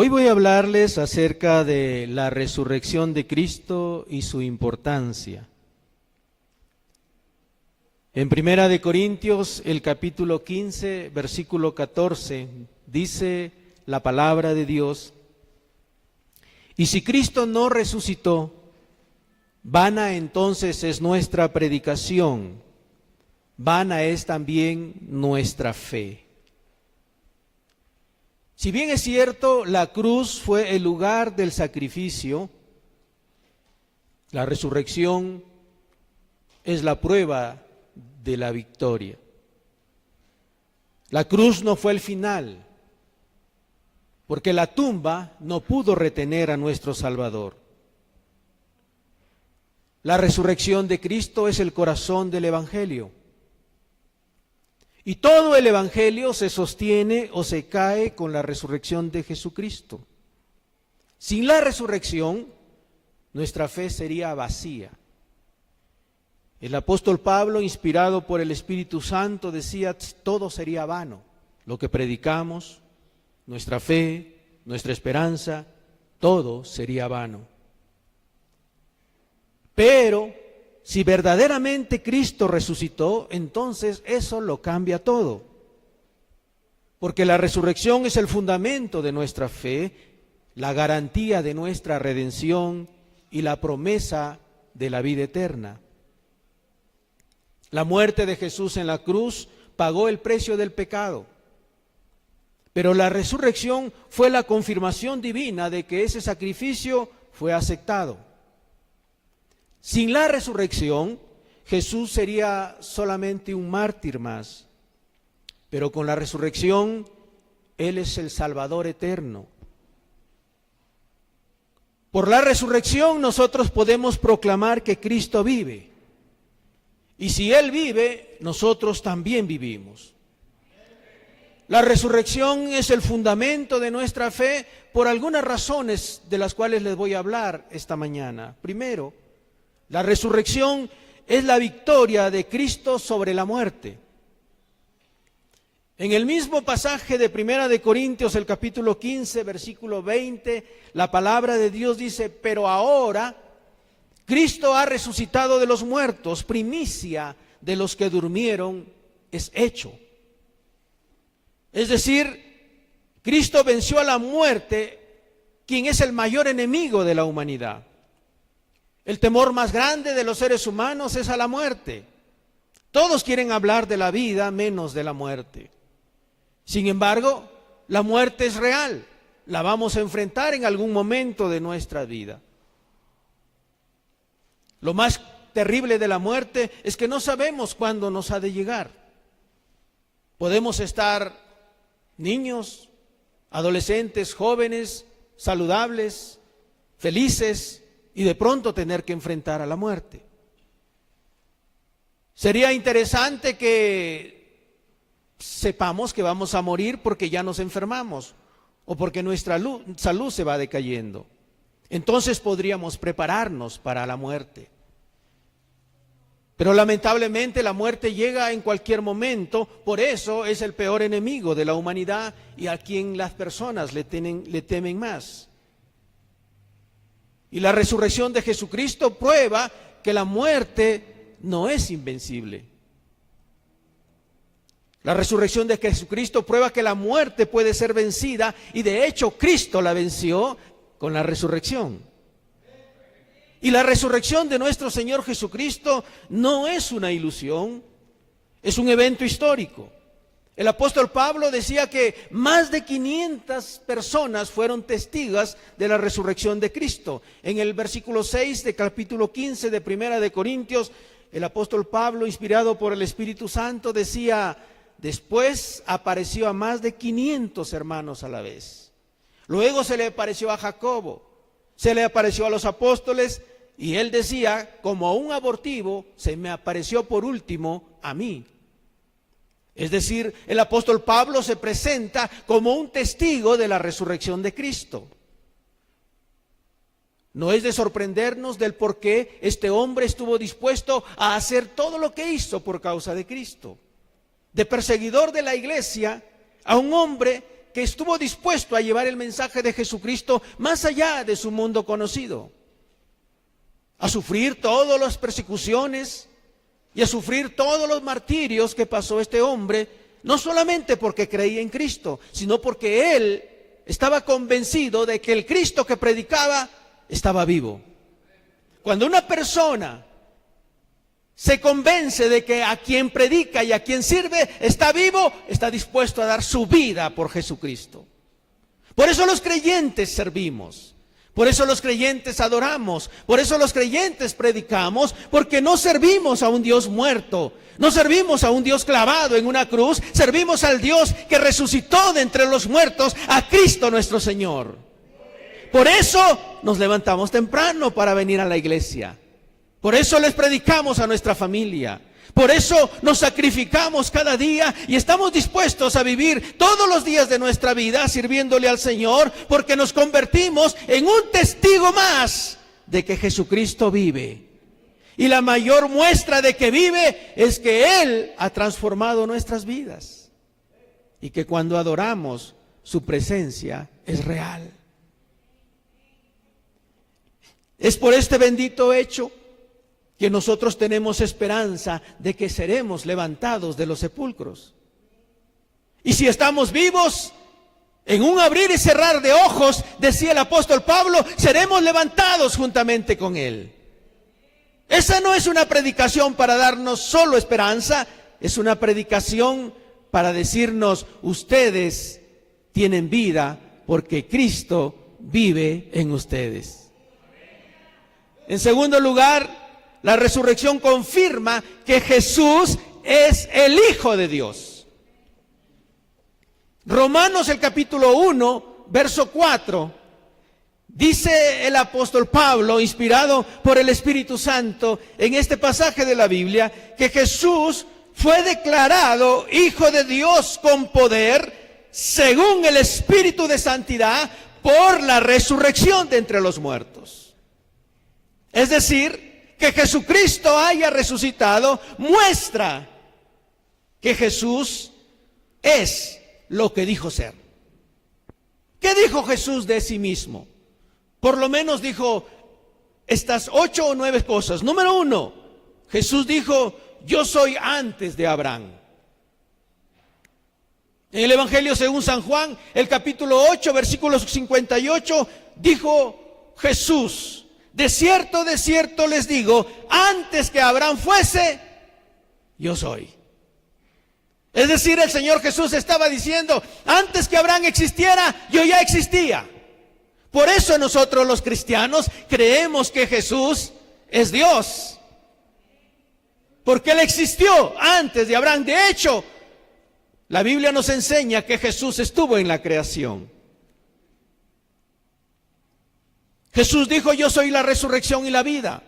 Hoy voy a hablarles acerca de la resurrección de Cristo y su importancia. En Primera de Corintios, el capítulo 15, versículo 14, dice la palabra de Dios: y si Cristo no resucitó, vana entonces es nuestra predicación, vana es también nuestra fe. Si bien es cierto, la cruz fue el lugar del sacrificio, la resurrección es la prueba de la victoria. La cruz no fue el final, porque la tumba no pudo retener a nuestro Salvador. La resurrección de Cristo es el corazón del Evangelio. Y todo el Evangelio se sostiene o se cae con la resurrección de Jesucristo. Sin la resurrección, nuestra fe sería vacía. El apóstol Pablo, inspirado por el Espíritu Santo, decía: todo sería vano. Lo que predicamos, nuestra fe, nuestra esperanza, todo sería vano. Pero si verdaderamente Cristo resucitó, entonces eso lo cambia todo. Porque la resurrección es el fundamento de nuestra fe, la garantía de nuestra redención y la promesa de la vida eterna. La muerte de Jesús en la cruz pagó el precio del pecado. Pero la resurrección fue la confirmación divina de que ese sacrificio fue aceptado. Sin la resurrección, Jesús sería solamente un mártir más, pero con la resurrección, Él es el Salvador eterno. Por la resurrección nosotros podemos proclamar que Cristo vive, y si Él vive, nosotros también vivimos. La resurrección es el fundamento de nuestra fe por algunas razones de las cuales les voy a hablar esta mañana. Primero, la resurrección es la victoria de Cristo sobre la muerte. En el mismo pasaje de Primera de Corintios, el capítulo 15, versículo 20, la palabra de Dios dice: pero ahora Cristo ha resucitado de los muertos, primicia de los que durmieron es hecho. Es decir, Cristo venció a la muerte, quien es el mayor enemigo de la humanidad. El temor más grande de los seres humanos es a la muerte. Todos quieren hablar de la vida menos de la muerte. Sin embargo, la muerte es real. La vamos a enfrentar en algún momento de nuestra vida. Lo más terrible de la muerte es que no sabemos cuándo nos ha de llegar. Podemos estar niños, adolescentes, jóvenes, saludables, felices, y de pronto tener que enfrentar a la muerte. Sería interesante que sepamos que vamos a morir porque ya nos enfermamos o porque nuestra salud se va decayendo. Entonces podríamos prepararnos para la muerte. Pero lamentablemente la muerte llega en cualquier momento, por eso es el peor enemigo de la humanidad y a quien las personas le temen más. Y la resurrección de Jesucristo prueba que la muerte no es invencible. La resurrección de Jesucristo prueba que la muerte puede ser vencida y de hecho Cristo la venció con la resurrección. Y la resurrección de nuestro Señor Jesucristo no es una ilusión, es un evento histórico. El apóstol Pablo decía que más de 500 personas fueron testigos de la resurrección de Cristo. En el versículo 6 del capítulo 15 de Primera de Corintios, el apóstol Pablo, inspirado por el Espíritu Santo, decía: después apareció a más de 500 hermanos a la vez. Luego se le apareció a Jacobo, se le apareció a los apóstoles, y él decía, como un abortivo, se me apareció por último a mí. Es decir, el apóstol Pablo se presenta como un testigo de la resurrección de Cristo. No es de sorprendernos del por qué este hombre estuvo dispuesto a hacer todo lo que hizo por causa de Cristo. De perseguidor de la iglesia a un hombre que estuvo dispuesto a llevar el mensaje de Jesucristo más allá de su mundo conocido, a sufrir todas las persecuciones y a sufrir todos los martirios que pasó este hombre, no solamente porque creía en Cristo, sino porque él estaba convencido de que el Cristo que predicaba estaba vivo. Cuando una persona se convence de que a quien predica y a quien sirve está vivo, está dispuesto a dar su vida por Jesucristo. Por eso los creyentes servimos, por eso los creyentes adoramos, por eso los creyentes predicamos, porque no servimos a un Dios muerto, no servimos a un Dios clavado en una cruz, servimos al Dios que resucitó de entre los muertos, a Cristo nuestro Señor. Por eso nos levantamos temprano para venir a la iglesia. Por eso les predicamos a nuestra familia. Por eso nos sacrificamos cada día y estamos dispuestos a vivir todos los días de nuestra vida sirviéndole al Señor, porque nos convertimos en un testigo más de que Jesucristo vive. Y la mayor muestra de que vive es que Él ha transformado nuestras vidas. Y que cuando adoramos, su presencia es real. Es por este bendito hecho que nosotros tenemos esperanza de que seremos levantados de los sepulcros. Y si estamos vivos, en un abrir y cerrar de ojos, decía el apóstol Pablo, seremos levantados juntamente con Él. Esa no es una predicación para darnos solo esperanza, es una predicación para decirnos, ustedes tienen vida porque Cristo vive en ustedes. En segundo lugar, la resurrección confirma que Jesús es el Hijo de Dios. Romanos el capítulo 1, verso 4, dice el apóstol Pablo, inspirado por el Espíritu Santo, en este pasaje de la Biblia, que Jesús fue declarado Hijo de Dios con poder, según el Espíritu de Santidad, por la resurrección de entre los muertos. Es decir, que Jesucristo haya resucitado muestra que Jesús es lo que dijo ser. ¿Qué dijo Jesús de sí mismo? Por lo menos dijo estas 8 o 9 cosas. Número 1, Jesús dijo, yo soy antes de Abraham. En el Evangelio según San Juan, el capítulo 8, versículo 58, dijo Jesús, de cierto les digo, antes que Abraham fuese, yo soy. Es decir, el Señor Jesús estaba diciendo, antes que Abraham existiera, yo ya existía. Por eso nosotros los cristianos creemos que Jesús es Dios. Porque Él existió antes de Abraham. De hecho, la Biblia nos enseña que Jesús estuvo en la creación. Jesús dijo, yo soy la resurrección y la vida.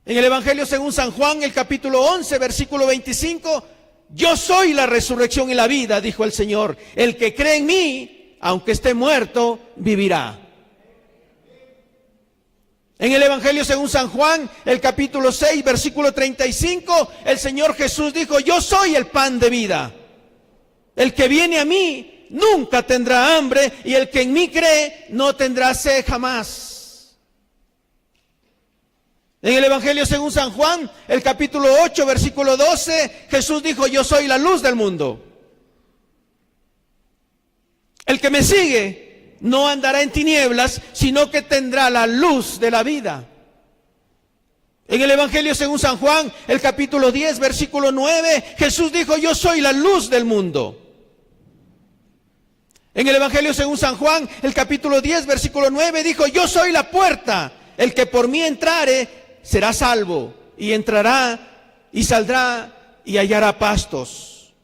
En el Evangelio según San Juan, el capítulo 11, versículo 25, yo soy la resurrección y la vida, dijo el Señor. El que cree en mí, aunque esté muerto, vivirá. En el Evangelio según San Juan, el capítulo 6, versículo 35, el Señor Jesús dijo, yo soy el pan de vida. El que viene a mí nunca tendrá hambre, y el que en mí cree no tendrá sed jamás. En el Evangelio según San Juan, el capítulo 8, versículo 12, Jesús dijo, yo soy la luz del mundo. El que me sigue no andará en tinieblas, sino que tendrá la luz de la vida. En el Evangelio según San Juan, el capítulo 10, versículo 9, Jesús dijo, yo soy la luz del mundo. En el Evangelio según San Juan, el capítulo 10, versículo 9, dijo, yo soy la puerta, el que por mí entrare será salvo, y entrará y saldrá y hallará pastos.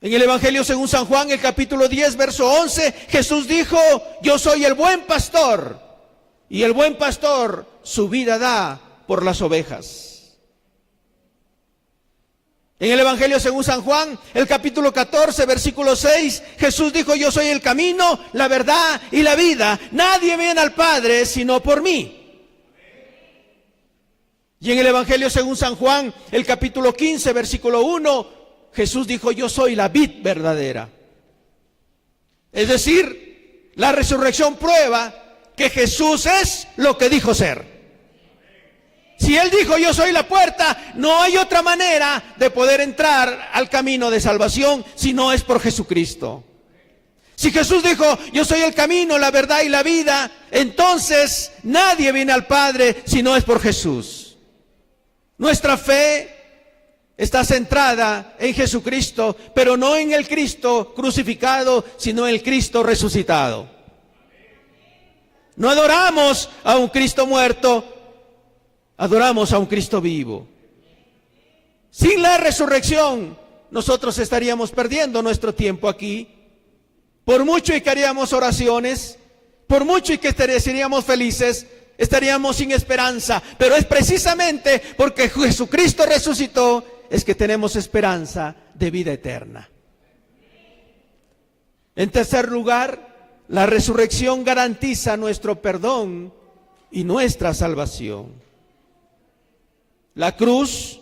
En el Evangelio según San Juan, el capítulo 10, verso 11, Jesús dijo, yo soy el buen pastor, y el buen pastor su vida da por las ovejas. En el Evangelio según San Juan, el capítulo 14, versículo 6, Jesús dijo, yo soy el camino, la verdad y la vida. Nadie viene al Padre sino por mí. Y en el Evangelio según San Juan, el capítulo 15, versículo 1, Jesús dijo, yo soy la vid verdadera. Es decir, la resurrección prueba que Jesús es lo que dijo ser. Si Él dijo, yo soy la puerta, no hay otra manera de poder entrar al camino de salvación si no es por Jesucristo. Si Jesús dijo, yo soy el camino, la verdad y la vida, entonces nadie viene al Padre si no es por Jesús. Nuestra fe está centrada en Jesucristo, pero no en el Cristo crucificado, sino en el Cristo resucitado. No adoramos a un Cristo muerto, adoramos a un Cristo vivo. Sin la resurrección, nosotros estaríamos perdiendo nuestro tiempo aquí. Por mucho y que haríamos oraciones, por mucho y que seríamos felices, estaríamos sin esperanza. Pero es precisamente porque Jesucristo resucitó, es que tenemos esperanza de vida eterna. En tercer lugar, la resurrección garantiza nuestro perdón y nuestra salvación. La cruz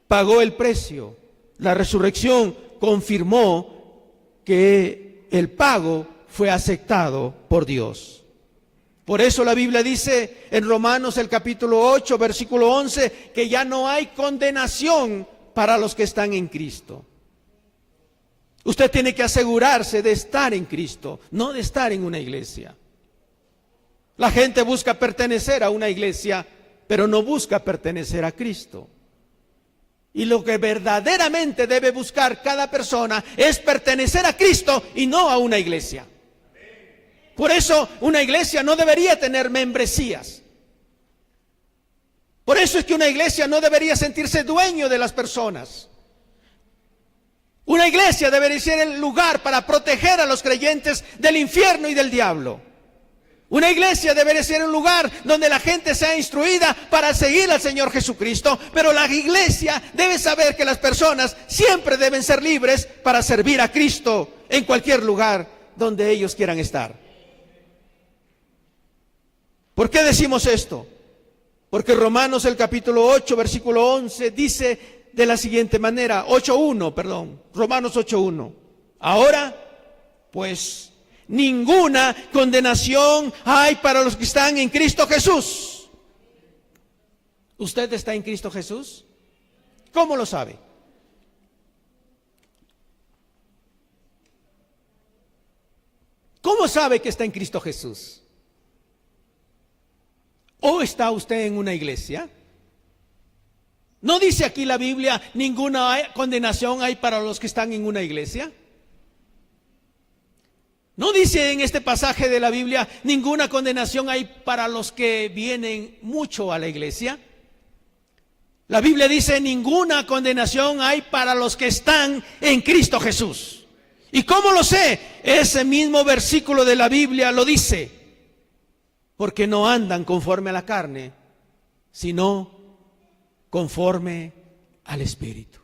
pagó el precio. La resurrección confirmó que el pago fue aceptado por Dios. Por eso la Biblia dice en Romanos el capítulo 8, versículo 11, que ya no hay condenación para los que están en Cristo. Usted tiene que asegurarse de estar en Cristo, no de estar en una iglesia. La gente busca pertenecer a una iglesia, pero no busca pertenecer a Cristo. Y lo que verdaderamente debe buscar cada persona es pertenecer a Cristo y no a una iglesia. Por eso una iglesia no debería tener membresías. Por eso es que una iglesia no debería sentirse dueño de las personas. Una iglesia debería ser el lugar para proteger a los creyentes del infierno y del diablo. Una iglesia debería ser un lugar donde la gente sea instruida para seguir al Señor Jesucristo, pero la iglesia debe saber que las personas siempre deben ser libres para servir a Cristo en cualquier lugar donde ellos quieran estar. ¿Por qué decimos esto? Porque Romanos el capítulo 8, versículo 11 dice de la siguiente manera, Romanos 8:1. Ahora, pues, ninguna condenación hay para los que están en Cristo Jesús. ¿Usted está en Cristo Jesús? ¿Cómo lo sabe? ¿Cómo sabe que está en Cristo Jesús? ¿O está usted en una iglesia? ¿No dice aquí la Biblia, ninguna condenación hay para los que están en una iglesia? ¿No dice en este pasaje de la Biblia, ninguna condenación hay para los que vienen mucho a la iglesia? La Biblia dice, ninguna condenación hay para los que están en Cristo Jesús. ¿Y cómo lo sé? Ese mismo versículo de la Biblia lo dice. Porque no andan conforme a la carne, sino conforme al Espíritu.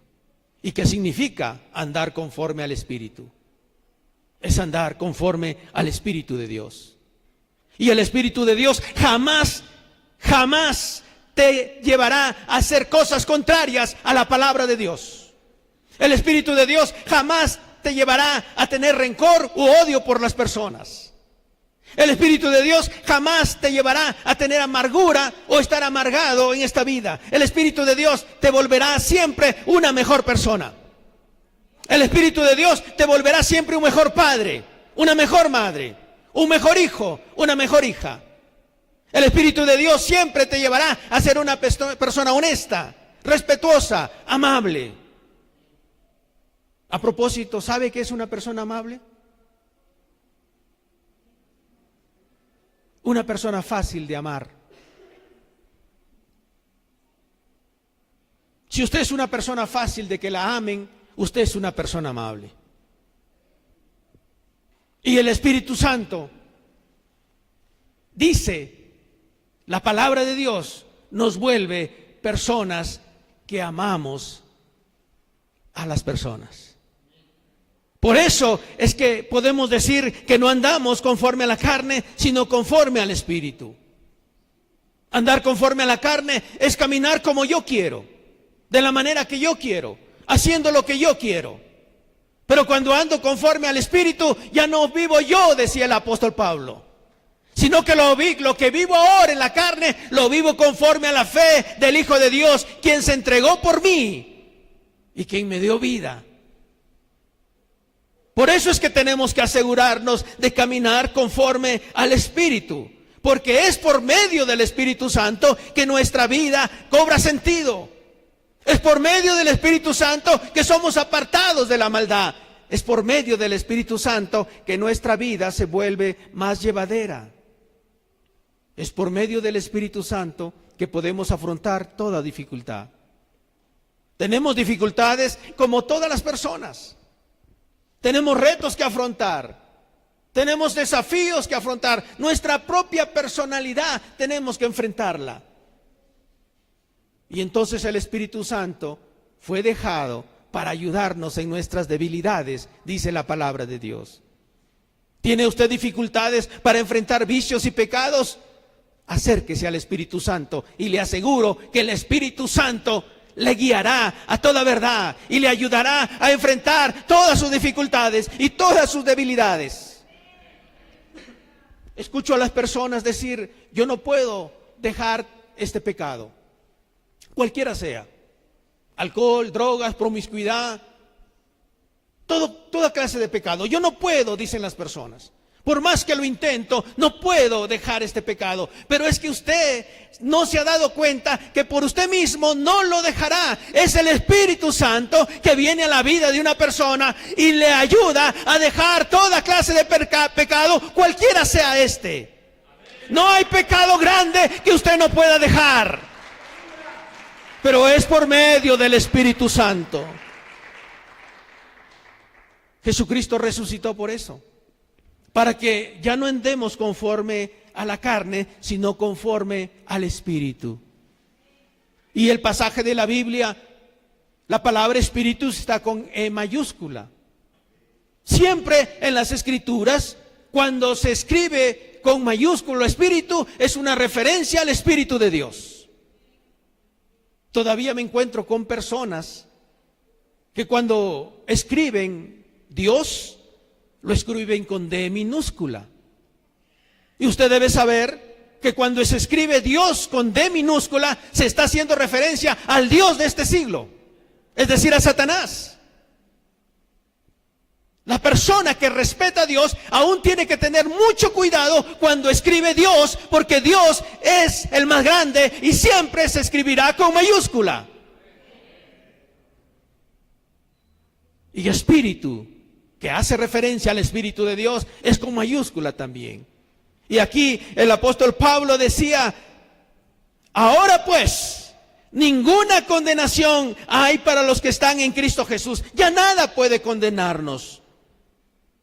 ¿Y qué significa andar conforme al Espíritu? Es andar conforme al Espíritu de Dios. Y el Espíritu de Dios jamás te llevará a hacer cosas contrarias a la palabra de Dios. El Espíritu de Dios jamás te llevará a tener rencor u odio por las personas. El Espíritu de Dios jamás te llevará a tener amargura o estar amargado en esta vida. El Espíritu de Dios te volverá siempre una mejor persona. El Espíritu de Dios te volverá siempre un mejor padre, una mejor madre, un mejor hijo, una mejor hija. El Espíritu de Dios siempre te llevará a ser una persona honesta, respetuosa, amable. A propósito, ¿sabe qué es una persona amable? Una persona fácil de amar. Si usted es una persona fácil de que la amen, usted es una persona amable. Y el Espíritu Santo dice, la palabra de Dios nos vuelve personas que amamos a las personas. Por eso es que podemos decir que no andamos conforme a la carne, sino conforme al Espíritu. Andar conforme a la carne es caminar como yo quiero, de la manera que yo quiero, haciendo lo que yo quiero. Pero cuando ando conforme al Espíritu, ya no vivo yo, decía el apóstol Pablo, sino que lo que vivo ahora en la carne, lo vivo conforme a la fe del Hijo de Dios, quien se entregó por mí y quien me dio vida. Por eso es que tenemos que asegurarnos de caminar conforme al Espíritu, porque es por medio del Espíritu Santo que nuestra vida cobra sentido. Es por medio del Espíritu Santo que somos apartados de la maldad. Es por medio del Espíritu Santo que nuestra vida se vuelve más llevadera. Es por medio del Espíritu Santo que podemos afrontar toda dificultad. Tenemos dificultades como todas las personas. Tenemos retos que afrontar. Tenemos desafíos que afrontar. Nuestra propia personalidad tenemos que enfrentarla. Y entonces el Espíritu Santo fue dejado para ayudarnos en nuestras debilidades, dice la palabra de Dios. ¿Tiene usted dificultades para enfrentar vicios y pecados? Acérquese al Espíritu Santo y le aseguro que el Espíritu Santo le guiará a toda verdad y le ayudará a enfrentar todas sus dificultades y todas sus debilidades. Escucho a las personas decir: yo no puedo dejar este pecado, cualquiera sea, alcohol, drogas, promiscuidad, toda clase de pecado. Yo no puedo, dicen las personas. Por más que lo intento, no puedo dejar este pecado. Pero es que usted no se ha dado cuenta que por usted mismo no lo dejará. Es el Espíritu Santo que viene a la vida de una persona y le ayuda a dejar toda clase de pecado, cualquiera sea este. No hay pecado grande que usted no pueda dejar. Pero es por medio del Espíritu Santo. Jesucristo resucitó por eso, para que ya no andemos conforme a la carne, sino conforme al Espíritu. Y el pasaje de la Biblia, la palabra Espíritu está con E mayúscula. Siempre en las Escrituras, cuando se escribe con mayúscula Espíritu, es una referencia al Espíritu de Dios. Todavía me encuentro con personas que cuando escriben Dios, lo escriben con D minúscula. Y usted debe saber que cuando se escribe Dios con D minúscula, se está haciendo referencia al Dios de este siglo, es decir, a Satanás. La persona que respeta a Dios aún tiene que tener mucho cuidado cuando escribe Dios, porque Dios es el más grande y siempre se escribirá con mayúscula. Y Espíritu, que hace referencia al Espíritu de Dios, es con mayúscula también. Y aquí el apóstol Pablo decía: ahora pues, ninguna condenación hay para los que están en Cristo Jesús. Ya nada puede condenarnos,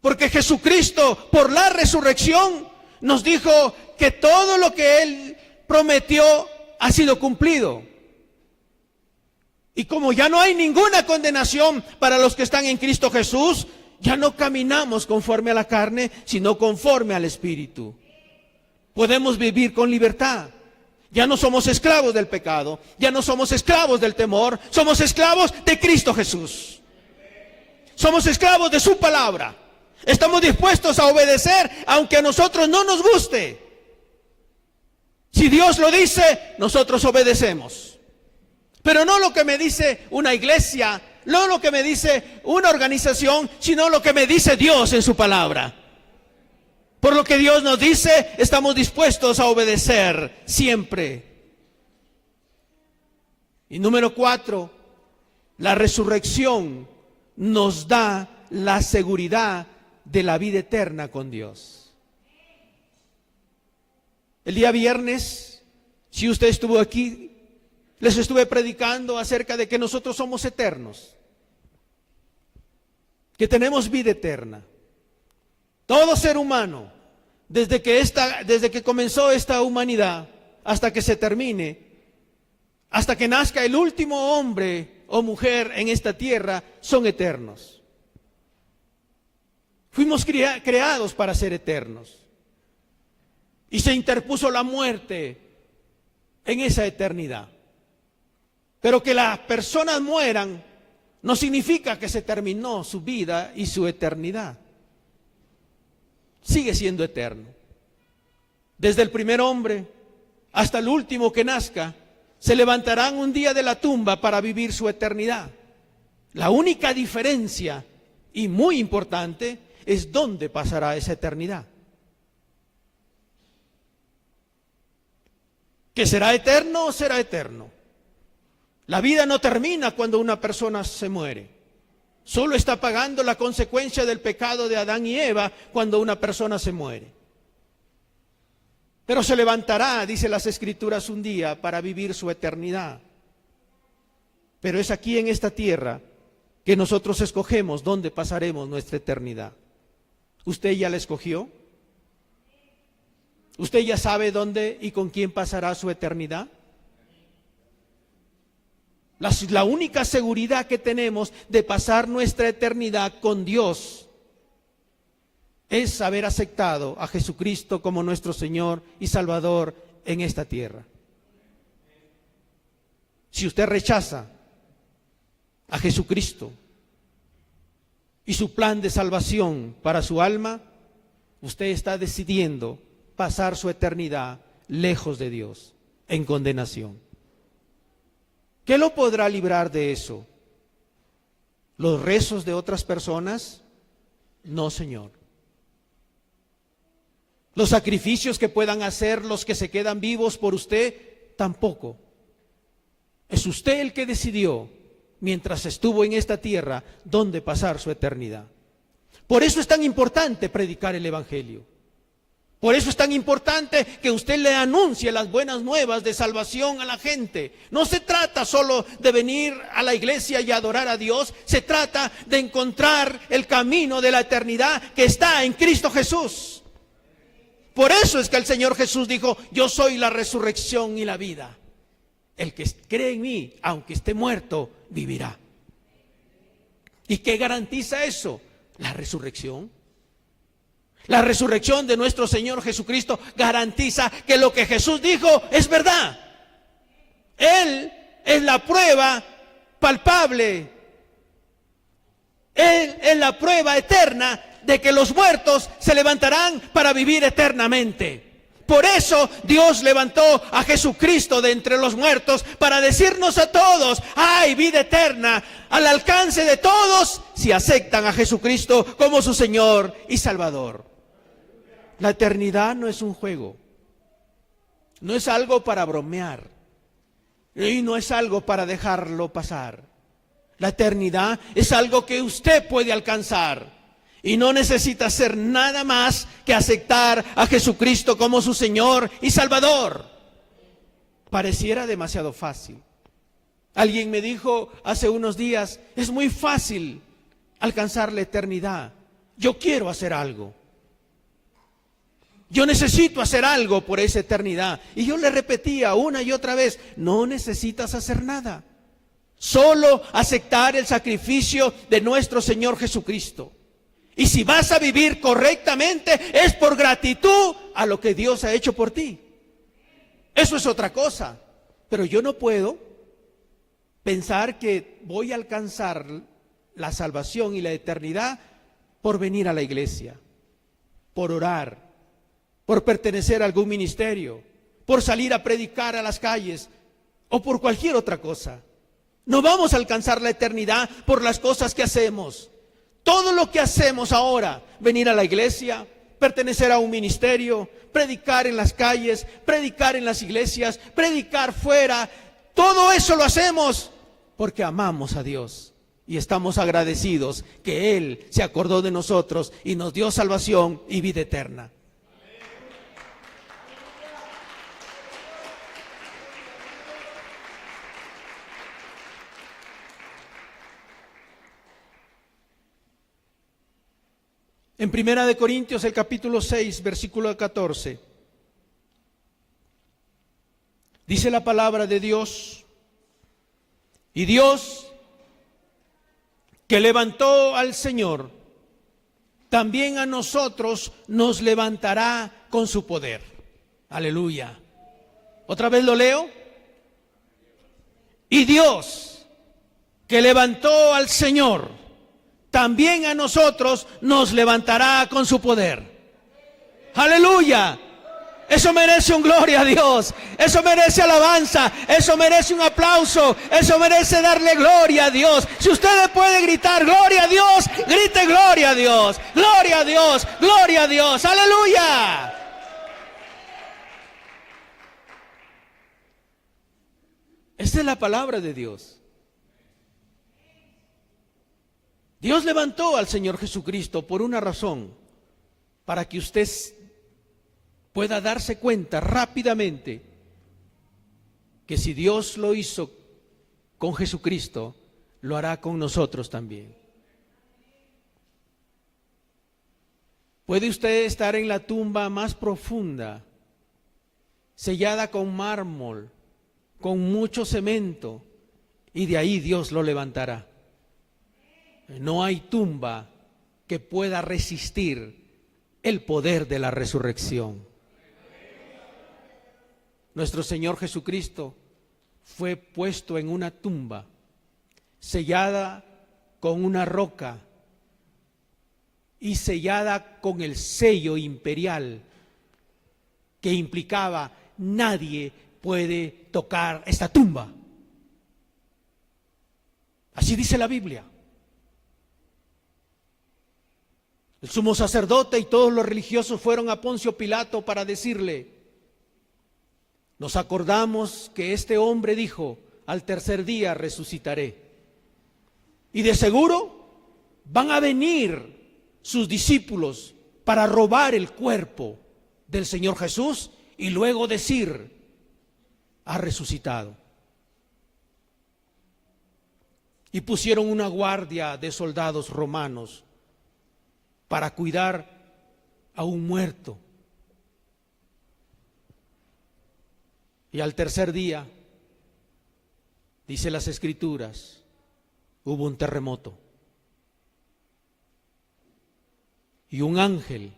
porque Jesucristo, por la resurrección, nos dijo que todo lo que Él prometió ha sido cumplido. Y como ya no hay ninguna condenación para los que están en Cristo Jesús, ya no caminamos conforme a la carne, sino conforme al Espíritu. Podemos vivir con libertad. Ya no somos esclavos del pecado, ya no somos esclavos del temor, somos esclavos de Cristo Jesús. Somos esclavos de su palabra. Estamos dispuestos a obedecer aunque a nosotros no nos guste. Si Dios lo dice, nosotros obedecemos. Pero no lo que me dice una iglesia, no lo que me dice una organización, sino lo que me dice Dios en su palabra. Por lo que Dios nos dice, estamos dispuestos a obedecer siempre. Y número 4, la resurrección nos da la seguridad de la vida eterna con Dios. El día viernes, si usted estuvo aquí, les estuve predicando acerca de que nosotros somos eternos, que tenemos vida eterna. Todo ser humano, desde que comenzó esta humanidad hasta que se termine, hasta que nazca el último hombre o mujer en esta tierra, son eternos. Fuimos creados para ser eternos. Y se interpuso la muerte en esa eternidad. Pero que las personas mueran no significa que se terminó su vida y su eternidad. Sigue siendo eterno. Desde el primer hombre hasta el último que nazca, se levantarán un día de la tumba para vivir su eternidad. La única diferencia, y muy importante, es dónde pasará esa eternidad. ¿Que será eterno o será eterno? La vida no termina cuando una persona se muere. Solo está pagando la consecuencia del pecado de Adán y Eva cuando una persona se muere. Pero se levantará, dice las Escrituras, un día para vivir su eternidad. Pero es aquí en esta tierra que nosotros escogemos dónde pasaremos nuestra eternidad. ¿Usted ya la escogió? ¿Usted ya sabe dónde y con quién pasará su eternidad? La única seguridad que tenemos de pasar nuestra eternidad con Dios es haber aceptado a Jesucristo como nuestro Señor y Salvador en esta tierra. Si usted rechaza a Jesucristo y su plan de salvación para su alma, usted está decidiendo pasar su eternidad lejos de Dios, en condenación. ¿Qué lo podrá librar de eso? ¿Los rezos de otras personas? No, Señor. ¿Los sacrificios que puedan hacer los que se quedan vivos por usted? Tampoco. Es usted el que decidió, mientras estuvo en esta tierra, dónde pasar su eternidad. Por eso es tan importante predicar el Evangelio. Por eso es tan importante que usted le anuncie las buenas nuevas de salvación a la gente. No se trata solo de venir a la iglesia y adorar a Dios, se trata de encontrar el camino de la eternidad que está en Cristo Jesús. Por eso es que el Señor Jesús dijo: yo soy la resurrección y la vida. El que cree en mí, aunque esté muerto, vivirá. ¿Y qué garantiza eso? La resurrección. La resurrección de nuestro Señor Jesucristo garantiza que lo que Jesús dijo es verdad. Él es la prueba palpable. Él es la prueba eterna de que los muertos se levantarán para vivir eternamente. Por eso Dios levantó a Jesucristo de entre los muertos para decirnos a todos: hay vida eterna al alcance de todos si aceptan a Jesucristo como su Señor y Salvador. La eternidad no es un juego, no es algo para bromear y no es algo para dejarlo pasar. La eternidad es algo que usted puede alcanzar y no necesita hacer nada más que aceptar a Jesucristo como su Señor y Salvador. Pareciera demasiado fácil. Alguien me dijo hace unos días: es muy fácil alcanzar la eternidad. Yo quiero hacer algo. Yo necesito hacer algo por esa eternidad. Y yo le repetía una y otra vez: no necesitas hacer nada. Solo aceptar el sacrificio de nuestro Señor Jesucristo. Y si vas a vivir correctamente, es por gratitud a lo que Dios ha hecho por ti. Eso es otra cosa. Pero yo no puedo pensar que voy a alcanzar la salvación y la eternidad por venir a la iglesia, por orar, por pertenecer a algún ministerio, por salir a predicar a las calles o por cualquier otra cosa. No vamos a alcanzar la eternidad por las cosas que hacemos. Todo lo que hacemos ahora, venir a la iglesia, pertenecer a un ministerio, predicar en las calles, predicar en las iglesias, predicar fuera, todo eso lo hacemos porque amamos a Dios y estamos agradecidos que Él se acordó de nosotros y nos dio salvación y vida eterna. En 1 Corintios, el capítulo 6, versículo 14, dice la palabra de Dios: y Dios, que levantó al Señor, también a nosotros nos levantará con su poder. Aleluya. Otra vez lo leo. Y Dios, que levantó al Señor, también a nosotros nos levantará con su poder. ¡Aleluya! Eso merece un gloria a Dios, eso merece alabanza, eso merece un aplauso, eso merece darle gloria a Dios. Si usted puede gritar gloria a Dios, grite gloria a Dios, gloria a Dios, gloria a Dios, aleluya. Esta es la palabra de Dios. Dios levantó al Señor Jesucristo por una razón, para que usted pueda darse cuenta rápidamente que si Dios lo hizo con Jesucristo, lo hará con nosotros también. Puede usted estar en la tumba más profunda, sellada con mármol, con mucho cemento, y de ahí Dios lo levantará. No hay tumba que pueda resistir el poder de la resurrección. Nuestro Señor Jesucristo fue puesto en una tumba, sellada con una roca y sellada con el sello imperial que implicaba: nadie puede tocar esta tumba. Así dice la Biblia. El sumo sacerdote y todos los religiosos fueron a Poncio Pilato para decirle: nos acordamos que este hombre dijo, al tercer día resucitaré. Y de seguro van a venir sus discípulos para robar el cuerpo del Señor Jesús y luego decir: ha resucitado. Y pusieron una guardia de soldados romanos para cuidar a un muerto. Y al tercer día, dice las Escrituras, hubo un terremoto. Y un ángel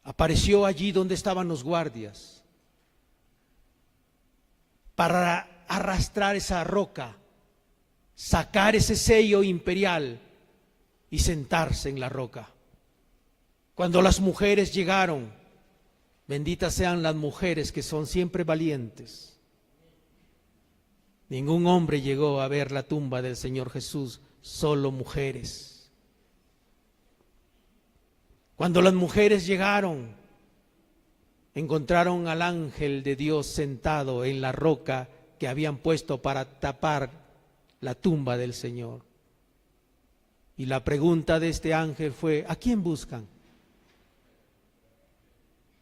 apareció allí donde estaban los guardias para arrastrar esa roca, sacar ese sello imperial y sentarse en la roca. Cuando las mujeres llegaron, benditas sean las mujeres que son siempre valientes. Ningún hombre llegó a ver la tumba del Señor Jesús, solo mujeres. Cuando las mujeres llegaron, encontraron al ángel de Dios sentado en la roca que habían puesto para tapar la tumba del Señor. Y la pregunta de este ángel fue: ¿a quién buscan?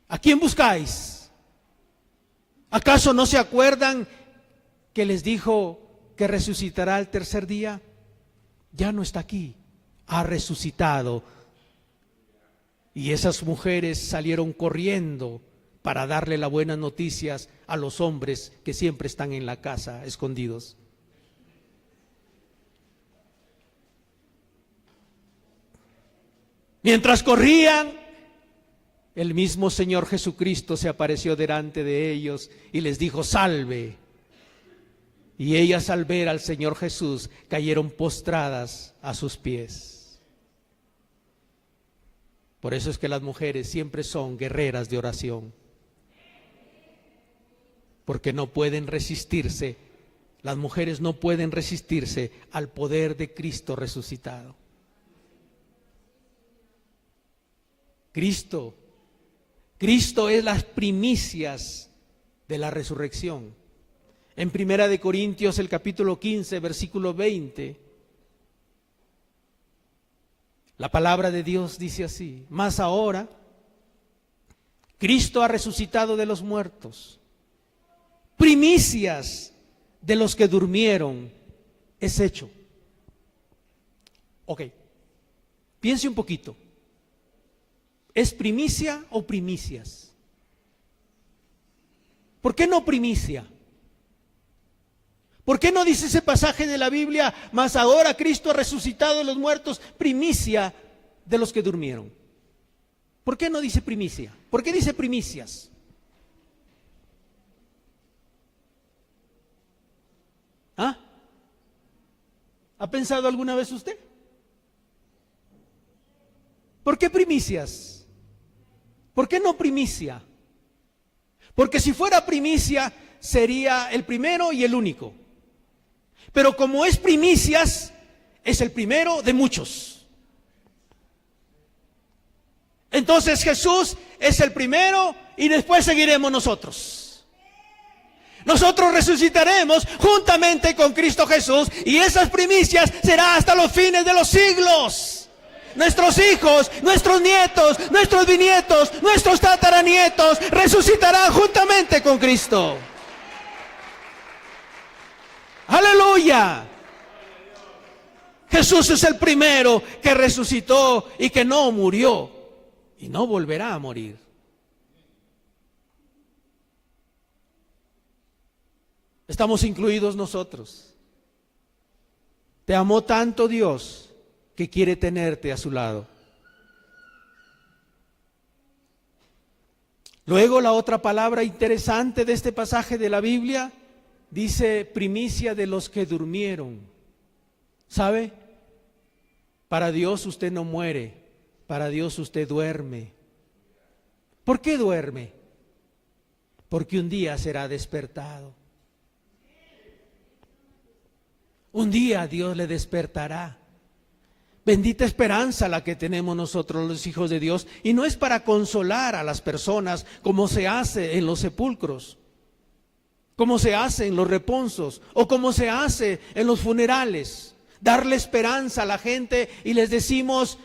¿A quién buscáis? ¿Acaso no se acuerdan que les dijo que resucitará al tercer día? Ya no está aquí, ha resucitado. Y esas mujeres salieron corriendo para darle las buenas noticias a los hombres que siempre están en la casa escondidos. Mientras corrían, el mismo Señor Jesucristo se apareció delante de ellos y les dijo: salve. Y ellas, al ver al Señor Jesús, cayeron postradas a sus pies. Por eso es que las mujeres siempre son guerreras de oración, porque no pueden resistirse, las mujeres no pueden resistirse al poder de Cristo resucitado. Cristo es las primicias de la resurrección. En 1 Corintios, el capítulo 15, versículo 20, la palabra de Dios dice así: mas ahora Cristo ha resucitado de los muertos, primicias de los que durmieron es hecho. Ok, piense un poquito. ¿Es primicia o primicias? ¿Por qué no primicia? ¿Por qué no dice ese pasaje de la Biblia: mas ahora Cristo ha resucitado de los muertos, primicia de los que durmieron? ¿Por qué no dice primicia? ¿Por qué dice primicias? ¿Ah? ¿Ha pensado alguna vez usted? ¿Por qué primicias? ¿Por qué no primicia? Porque si fuera primicia, sería el primero y el único. Pero como es primicias, es el primero de muchos. Entonces Jesús es el primero y después seguiremos nosotros. Nosotros resucitaremos juntamente con Cristo Jesús y esas primicias será hasta los fines de los siglos. Nuestros hijos, nuestros nietos, nuestros bisnietos, nuestros tataranietos resucitarán juntamente con Cristo. ¡Aleluya! Jesús es el primero que resucitó y que no murió y no volverá a morir. Estamos incluidos nosotros. Te amó tanto Dios que quiere tenerte a su lado. Luego la otra palabra interesante de este pasaje de la Biblia dice primicia de los que durmieron. ¿Sabe? Para Dios usted no muere, para Dios usted duerme. ¿Por qué duerme? Porque un día será despertado. Un día Dios le despertará. Bendita esperanza la que tenemos nosotros los hijos de Dios. Y no es para consolar a las personas como se hace en los sepulcros, como se hace en los reponsos o como se hace en los funerales. Darle esperanza a la gente y les decimos,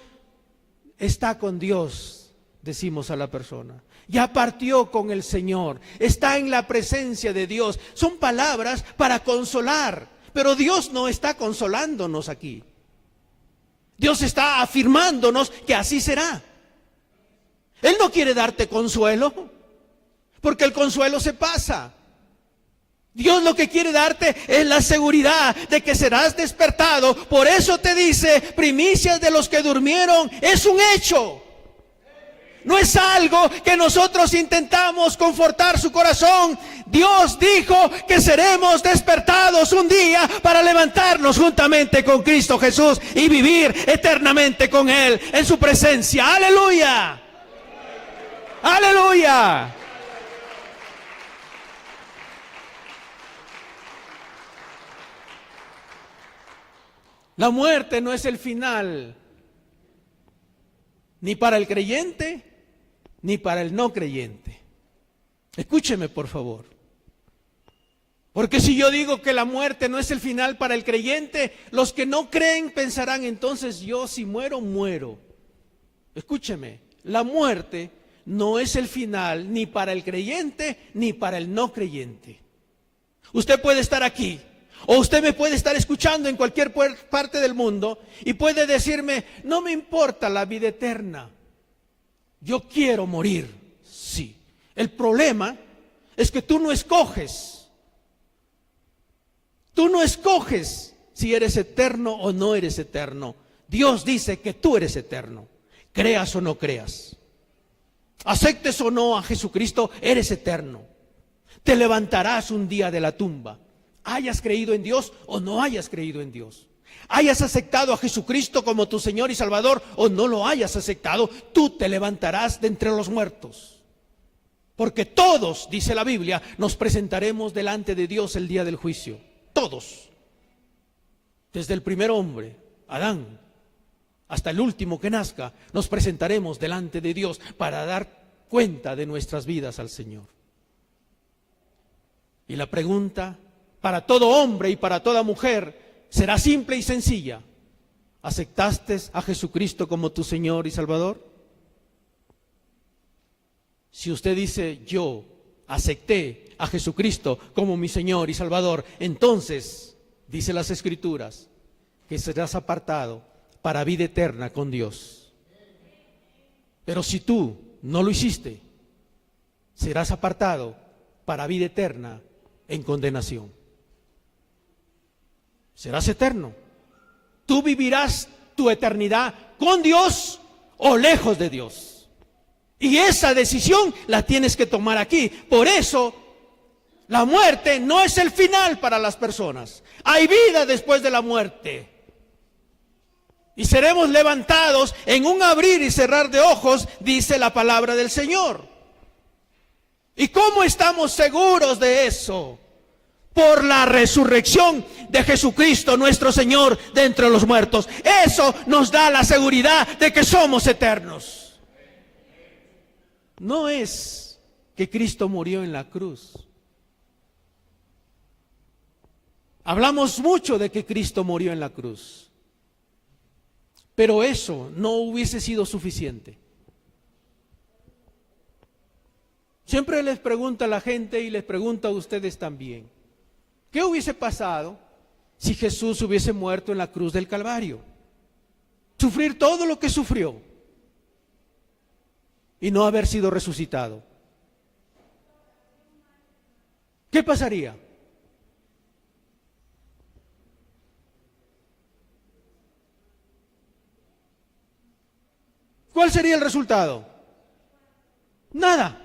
está con Dios, decimos a la persona. Ya partió con el Señor, está en la presencia de Dios. Son palabras para consolar, pero Dios no está consolándonos aquí. Dios está afirmándonos que así será. Él no quiere darte consuelo, porque el consuelo se pasa. Dios lo que quiere darte es la seguridad de que serás despertado. Por eso te dice, primicias de los que durmieron, es un hecho. No es algo que nosotros intentamos confortar su corazón. Dios dijo que seremos despertados un día para levantarnos juntamente con Cristo Jesús y vivir eternamente con Él en su presencia. ¡Aleluya! ¡Aleluya! La muerte no es el final, ni para el creyente, ni para el no creyente. Escúcheme, por favor. Porque si yo digo que la muerte no es el final para el creyente, los que no creen pensarán entonces, yo si muero, muero. Escúcheme, la muerte no es el final ni para el creyente, ni para el no creyente. Usted puede estar aquí, o usted me puede estar escuchando en cualquier parte del mundo y puede decirme, no me importa la vida eterna, yo quiero morir. Sí, el problema es que tú no escoges. Tú no escoges si eres eterno o no eres eterno. Dios dice que tú eres eterno, creas o no creas. Aceptes o no a Jesucristo, eres eterno. Te levantarás un día de la tumba. Hayas creído en Dios o no hayas creído en Dios. Hayas aceptado a Jesucristo como tu Señor y Salvador o no lo hayas aceptado, tú te levantarás de entre los muertos. Porque todos, dice la Biblia, nos presentaremos delante de Dios el día del juicio. Todos. Desde el primer hombre, Adán, hasta el último que nazca, nos presentaremos delante de Dios para dar cuenta de nuestras vidas al Señor. Y la pregunta para todo hombre y para toda mujer será simple y sencilla. ¿Aceptaste a Jesucristo como tu Señor y Salvador? Si usted dice, yo acepté a Jesucristo como mi Señor y Salvador, entonces, dice las Escrituras, que serás apartado para vida eterna con Dios. Pero si tú no lo hiciste, serás apartado para vida eterna en condenación. Serás eterno. Tú vivirás tu eternidad con Dios o lejos de Dios. Y esa decisión la tienes que tomar aquí. Por eso, la muerte no es el final para las personas. Hay vida después de la muerte. Y seremos levantados en un abrir y cerrar de ojos, dice la palabra del Señor. ¿Y cómo estamos seguros de eso? Por la resurrección de Jesucristo nuestro Señor de entre los muertos. Eso nos da la seguridad de que somos eternos. No es que Cristo murió en la cruz. Hablamos mucho de que Cristo murió en la cruz, pero eso no hubiese sido suficiente. Siempre les pregunta a la gente y les pregunto a ustedes también, ¿qué hubiese pasado si Jesús hubiese muerto en la cruz del Calvario? Sufrir todo lo que sufrió y no haber sido resucitado. ¿Qué pasaría? ¿Cuál sería el resultado? Nada.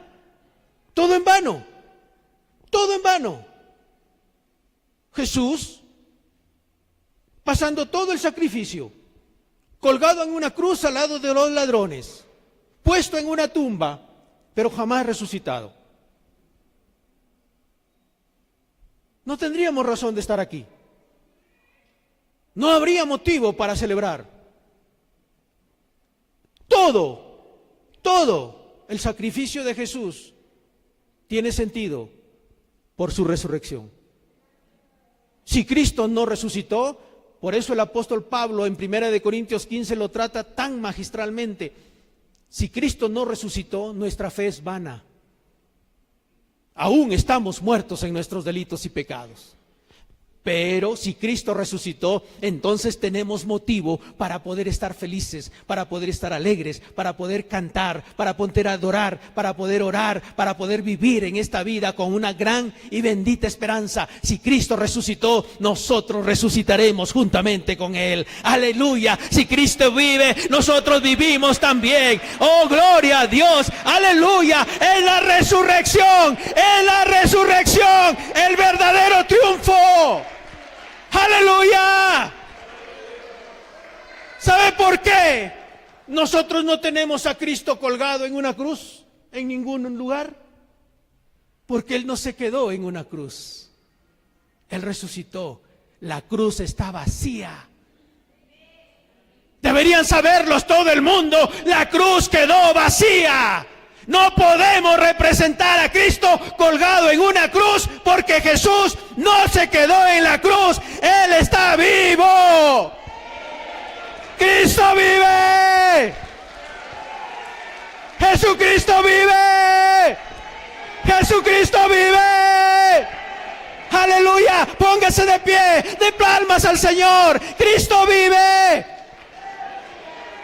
Todo en vano. Todo en vano. Jesús, pasando todo el sacrificio, colgado en una cruz al lado de los ladrones, puesto en una tumba, pero jamás resucitado. No tendríamos razón de estar aquí. No habría motivo para celebrar. Todo el sacrificio de Jesús tiene sentido por su resurrección. Si Cristo no resucitó, por eso el apóstol Pablo en 1 Corintios 15 lo trata tan magistralmente. Si Cristo no resucitó, nuestra fe es vana. Aún estamos muertos en nuestros delitos y pecados. Pero si Cristo resucitó, entonces tenemos motivo para poder estar felices, para poder estar alegres, para poder cantar, para poder adorar, para poder orar, para poder vivir en esta vida con una gran y bendita esperanza. Si Cristo resucitó, nosotros resucitaremos juntamente con Él. Aleluya. Si Cristo vive, nosotros vivimos también. Oh, gloria a Dios. Aleluya. En la resurrección, el verdadero triunfo. ¡Aleluya! ¿Sabe por qué nosotros no tenemos a Cristo colgado en una cruz en ningún lugar? Porque Él no se quedó en una cruz. Él resucitó. La cruz está vacía. Deberían saberlos todo el mundo. La cruz quedó vacía. No podemos representar a Cristo colgado en una cruz porque Jesús no se quedó en la cruz. Él está vivo. Cristo vive. Jesucristo vive. Jesucristo vive. Aleluya. Póngase de pie. De palmas al Señor. Cristo vive.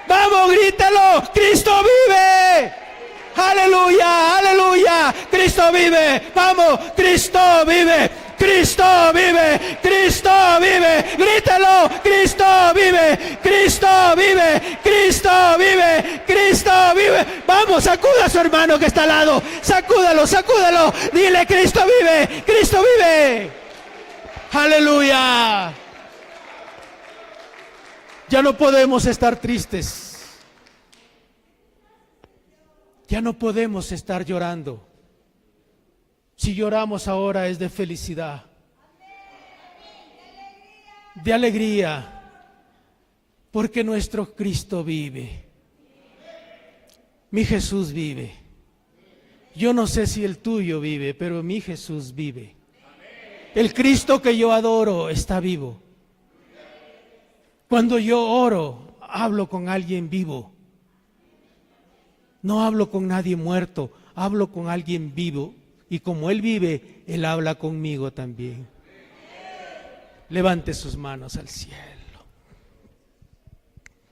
Vamos, grítelo. Cristo vive. Aleluya, aleluya, Cristo vive, vamos, Cristo vive, Cristo vive, Cristo vive, grítalo, Cristo vive, Cristo vive, Cristo vive, Cristo vive. Vamos, sacuda a su hermano que está al lado, sacúdalo, sacúdalo, dile, Cristo vive, Cristo vive. Aleluya. Ya no podemos estar tristes. Ya no podemos estar llorando. Si lloramos ahora es de felicidad, de alegría, porque nuestro Cristo vive. Mi Jesús vive. Yo no sé si el tuyo vive, pero mi Jesús vive. El Cristo que yo adoro está vivo. Cuando yo oro, hablo con alguien vivo. No hablo con nadie muerto, hablo con alguien vivo. Y como Él vive, Él habla conmigo también. Levante sus manos al cielo.